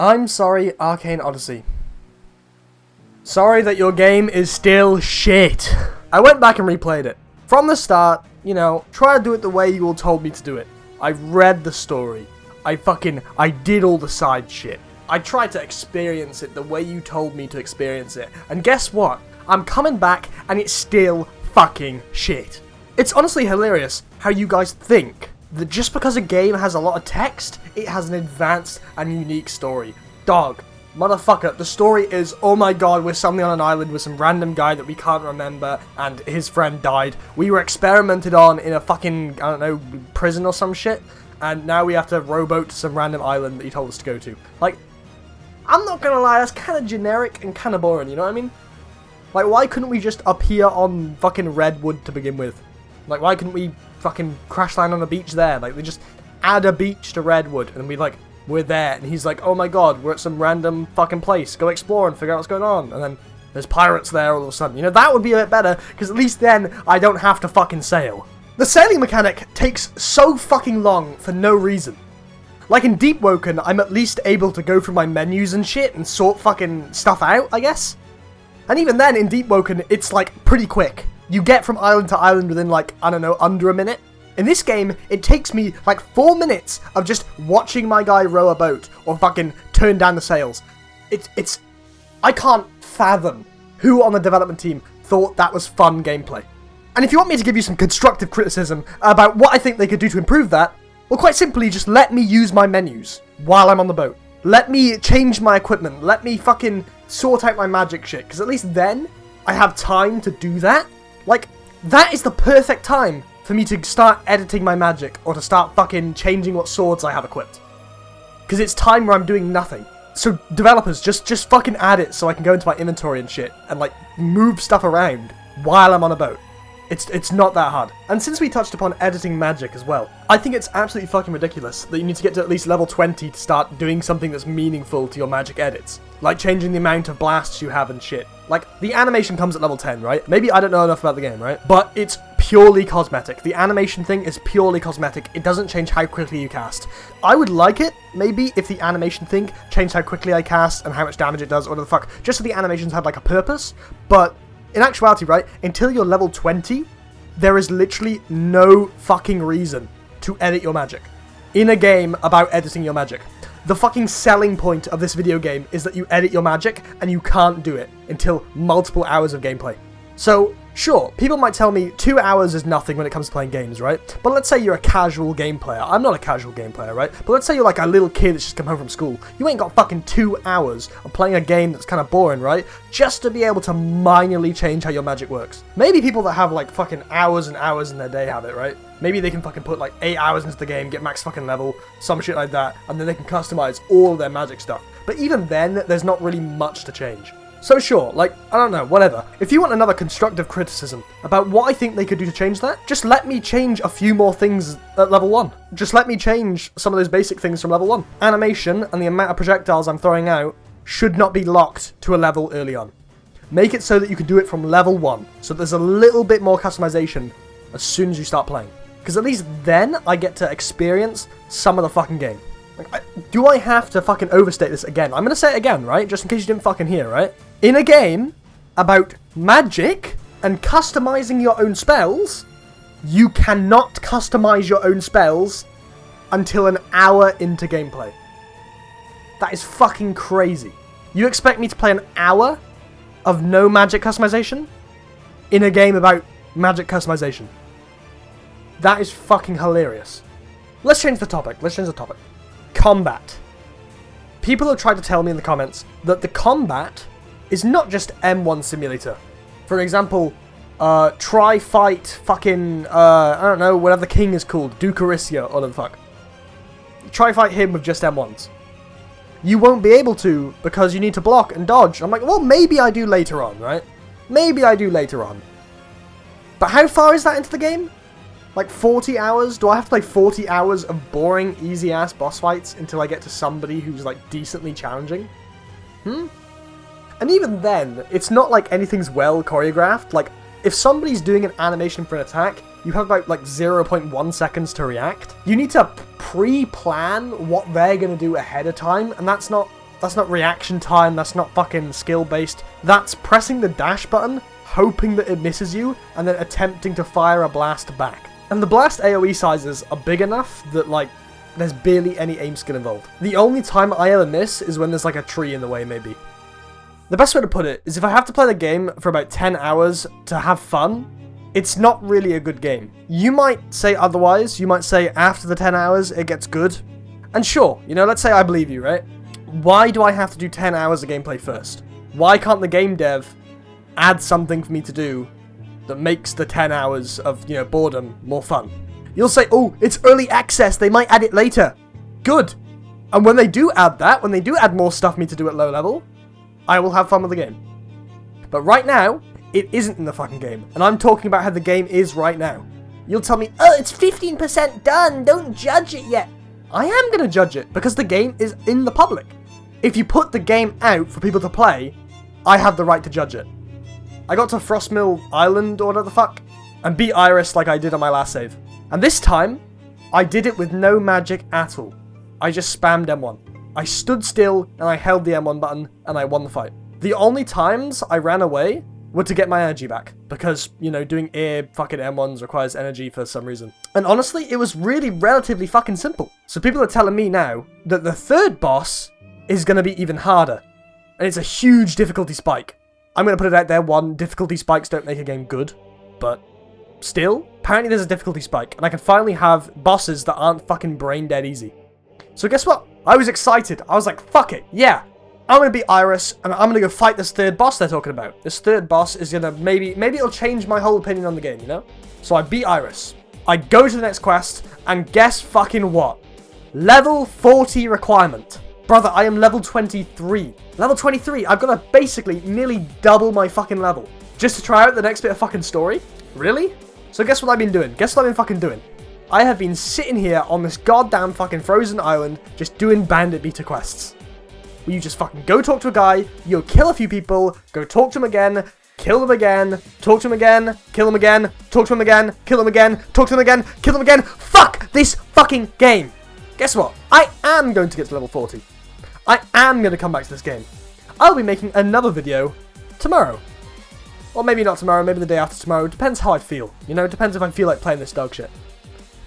I'm sorry, Arcane Odyssey. Sorry that your game is still shit. I went back and replayed it. From the start, try to do it the way you all told me to do it. I read the story. I did all the side shit. I tried to experience it the way you told me to experience it. And guess what? I'm coming back and it's still fucking shit. It's honestly hilarious how you guys think that just because a game has a lot of text, it has an advanced and unique story. Dog. Motherfucker, the story is, oh my god, we're suddenly on an island with some random guy that we can't remember, and his friend died. We were experimented on in a fucking, I don't know, prison or some shit, and now we have to rowboat to some random island that he told us to go to. Like, I'm not gonna lie, that's kind of generic and kind of boring, you know what I mean? Like, why couldn't we just appear on fucking Redwood to begin with? Like, why couldn't we fucking crash land on a beach there? Like, they just add a beach to Redwood, and we're there, and he's like, oh my god, we're at some random fucking place, go explore and figure out what's going on, and then there's pirates there all of a sudden. That would be a bit better, because at least then I don't have to fucking sail. The sailing mechanic takes so fucking long for no reason. Like in Deep Woken, I'm at least able to go through my menus and shit and sort fucking stuff out, I guess. And even then, in Deep Woken, it's like pretty quick. You get from island to island within like, I don't know, under a minute. In this game, it takes me like 4 minutes of just watching my guy row a boat or fucking turn down the sails. I can't fathom who on the development team thought that was fun gameplay. And if you want me to give you some constructive criticism about what I think they could do to improve that, well, quite simply, just let me use my menus while I'm on the boat. Let me change my equipment. Let me fucking sort out my magic shit, because at least then I have time to do that. Like, that is the perfect time for me to start editing my magic, or to start fucking changing what swords I have equipped. Because it's time where I'm doing nothing. So developers, just fucking add it so I can go into my inventory and shit, and like, move stuff around while I'm on a boat. It's not that hard. And since we touched upon editing magic as well, I think it's absolutely fucking ridiculous that you need to get to at least level 20 to start doing something that's meaningful to your magic edits. Like changing the amount of blasts you have and shit. Like, the animation comes at level 10, right? Maybe I don't know enough about the game, right? But it's purely cosmetic. The animation thing is purely cosmetic. It doesn't change how quickly you cast. I would like it, maybe, if the animation thing changed how quickly I cast and how much damage it does, or whatever the fuck. Just so the animations had like a purpose. But in actuality, right, until you're level 20, there is literally no fucking reason to edit your magic in a game about editing your magic. The fucking selling point of this video game is that you edit your magic, and you can't do it until multiple hours of gameplay. So, sure, people might tell me 2 hours is nothing when it comes to playing games, right? But let's say you're a casual game player. I'm not a casual game player, right? But let's say you're like a little kid that's just come home from school. You ain't got fucking 2 hours of playing a game that's kind of boring, right? Just to be able to minorly change how your magic works. Maybe people that have like fucking hours and hours in their day have it, right? Maybe they can fucking put like 8 hours into the game, get max fucking level, some shit like that, and then they can customize all their magic stuff. But even then, there's not really much to change. So sure, like, I don't know, whatever. If you want another constructive criticism about what I think they could do to change that, just let me change a few more things at level 1. Just let me change some of those basic things from level 1. Animation and the amount of projectiles I'm throwing out should not be locked to a level early on. Make it so that you can do it from level 1, so there's a little bit more customization as soon as you start playing. Because at least then, I get to experience some of the fucking game. Like, do I have to fucking overstate this again? I'm gonna say it again, right? Just in case you didn't fucking hear, right? In a game about magic and customizing your own spells, you cannot customize your own spells until an hour into gameplay. That is fucking crazy. You expect me to play an hour of no magic customization in a game about magic customization? That is fucking hilarious. Let's change the topic. Combat. People have tried to tell me in the comments that the combat is not just M1 simulator. For example, try fight fucking, I don't know, whatever the king is called, Ducarisia, or the fuck. Try fight him with just M1s. You won't be able to, because you need to block and dodge. I'm like, well, maybe I do later on, right? Maybe I do later on. But how far is that into the game? Like 40 hours? Do I have to play 40 hours of boring, easy-ass boss fights until I get to somebody who's, like, decently challenging? And even then, it's not like anything's well choreographed. Like, if somebody's doing an animation for an attack, you have about, like, 0.1 seconds to react. You need to pre-plan what they're going to do ahead of time, and that's not reaction time, that's not fucking skill-based. That's pressing the dash button, hoping that it misses you, and then attempting to fire a blast back. And the blast AoE sizes are big enough that, like, there's barely any aim skill involved. The only time I ever miss is when there's, like, a tree in the way, maybe. The best way to put it is if I have to play the game for about 10 hours to have fun, it's not really a good game. You might say otherwise, you might say after the 10 hours it gets good. And sure, you know, let's say I believe you, right? Why do I have to do 10 hours of gameplay first? Why can't the game dev add something for me to do that makes the 10 hours of, you know, boredom more fun? You'll say, oh, it's early access, they might add it later. Good. And when they do add that, when they do add more stuff for me to do at low level, I will have fun with the game. But right now, it isn't in the fucking game. And I'm talking about how the game is right now. You'll tell me, oh, it's 15% done, don't judge it yet. I am going to judge it, because the game is in the public. If you put the game out for people to play, I have the right to judge it. I got to Frostmill Island, or whatever the fuck, and beat Iris like I did on my last save. And this time, I did it with no magic at all. I just spammed M1. I stood still, and I held the M1 button, and I won the fight. The only times I ran away were to get my energy back, because, you know, doing air fucking M1s requires energy for some reason. And honestly, it was really relatively fucking simple. So people are telling me now that the third boss is going to be even harder, and it's a huge difficulty spike. I'm going to put it out there, one, difficulty spikes don't make a game good, but still, apparently there's a difficulty spike, and I can finally have bosses that aren't fucking brain dead easy. So guess what? I was excited. I was like, fuck it, yeah. I'm going to beat Iris, and I'm going to go fight this third boss they're talking about. This third boss is going to maybe it'll change my whole opinion on the game, you know? So I beat Iris. I go to the next quest, and guess fucking what? Level 40 requirement. Brother, I am level 23. Level 23, I've got to basically nearly double my fucking level. Just to try out the next bit of fucking story? Really? So guess what I've been doing? Guess what I've been fucking doing? I have been sitting here on this goddamn fucking frozen island, just doing bandit beta quests. Where you just fucking go talk to a guy, you'll kill a few people, go talk to him again, kill them again, talk to him again, kill him again, talk to him again, kill him again, talk to him again, kill him again. Fuck this fucking game. Guess what? I am going to get to level 40. I am going to come back to this game. I'll be making another video tomorrow. Or maybe not tomorrow, maybe the day after tomorrow. Depends how I feel. You know, it depends if I feel like playing this dog shit.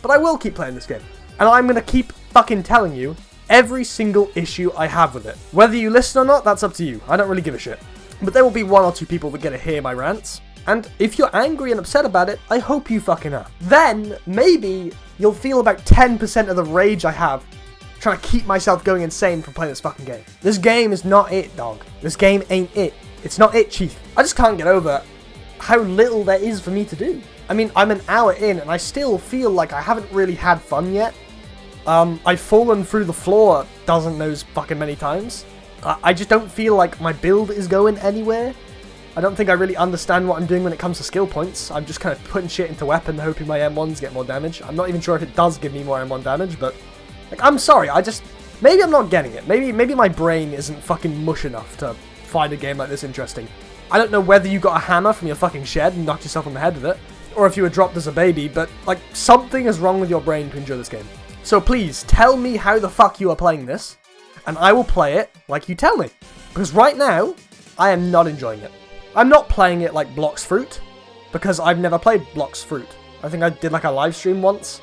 But I will keep playing this game. And I'm going to keep fucking telling you every single issue I have with it. Whether you listen or not, that's up to you. I don't really give a shit. But there will be one or two people that get to hear my rants. And if you're angry and upset about it, I hope you fucking are. Then, maybe, you'll feel about 10% of the rage I have trying to keep myself going insane from playing this fucking game. This game is not it, dog. This game ain't it. It's not it, chief. I just can't get over how little there is for me to do. I mean, I'm an hour in and I still feel like I haven't really had fun yet. I've fallen through the floor doesn't knows fucking many times. I just don't feel like my build is going anywhere. I don't think I really understand what I'm doing when it comes to skill points. I'm just kind of putting shit into weapon, hoping my M1s get more damage. I'm not even sure if it does give me more M1 damage, but like, I'm sorry, maybe I'm not getting it. Maybe my brain isn't fucking mush enough to find a game like this interesting. I don't know whether you got a hammer from your fucking shed and knocked yourself on the head with it, or if you were dropped as a baby, but like, something is wrong with your brain to enjoy this game. So please, tell me how the fuck you are playing this, and I will play it like you tell me. Because right now, I am not enjoying it. I'm not playing it like Blox Fruit, because I've never played Blox Fruit. I think I did like a live stream once,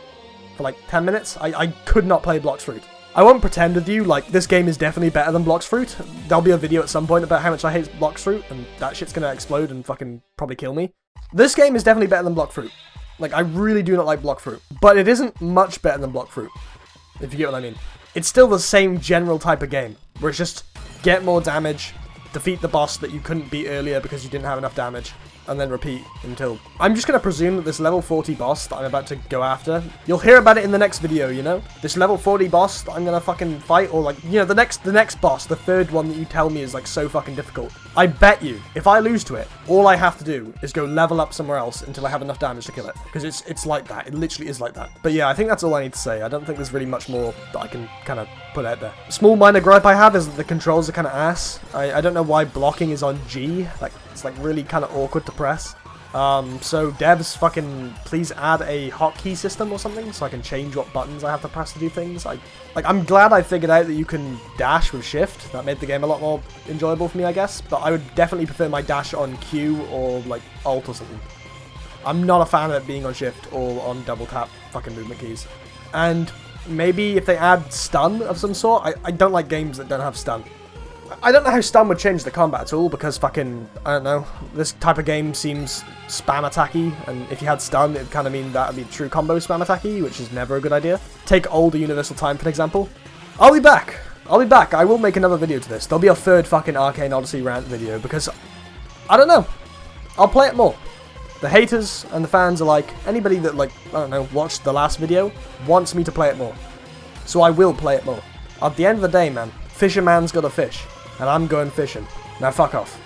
for like 10 minutes. I could not play Blox Fruit. I won't pretend with you, like, this game is definitely better than Blox Fruit. There'll be a video at some point about how much I hate Blox Fruit, and that shit's gonna explode and fucking probably kill me. This game is definitely better than Blox Fruit. Like, I really do not like Blox Fruit. But it isn't much better than Blox Fruit, if you get what I mean. It's still the same general type of game, where it's just get more damage, defeat the boss that you couldn't beat earlier because you didn't have enough damage, and then repeat until... I'm just going to presume that this level 40 boss that I'm about to go after, you'll hear about it in the next video, you know? This level 40 boss that I'm going to fucking fight, or like, you know, the next boss, the third one that you tell me is like so fucking difficult. I bet you, if I lose to it, all I have to do is go level up somewhere else until I have enough damage to kill it. Because it's like that. It literally is like that. But yeah, I think that's all I need to say. I don't think there's really much more that I can kind of put out there. Small minor gripe I have is that the controls are kind of ass. I don't know why blocking is on G. Like, it's like really kind of awkward to press. So devs, fucking please add a hotkey system or something so I can change what buttons I have to press to do things. I'm glad I figured out that you can dash with shift. That made the game a lot more enjoyable for me, I guess. But I would definitely prefer my dash on Q or like alt or something. I'm not a fan of it being on shift or on double tap fucking movement keys. And maybe if they add stun of some sort, I don't like games that don't have stun. I don't know how stun would change the combat at all, because fucking, I don't know, this type of game seems spam attacky, and if you had stun, it'd kind of mean that would be true combo spam attacky, which is never a good idea. Take older Universal Time, for example. I'll be back. I will make another video to this. There'll be a third fucking Arcane Odyssey rant video, because, I don't know, I'll play it more. The haters and the fans alike, anybody that, like, I don't know, watched the last video, wants me to play it more. So I will play it more. At the end of the day, man, fisherman's got a fish. And I'm going fishing. Now fuck off.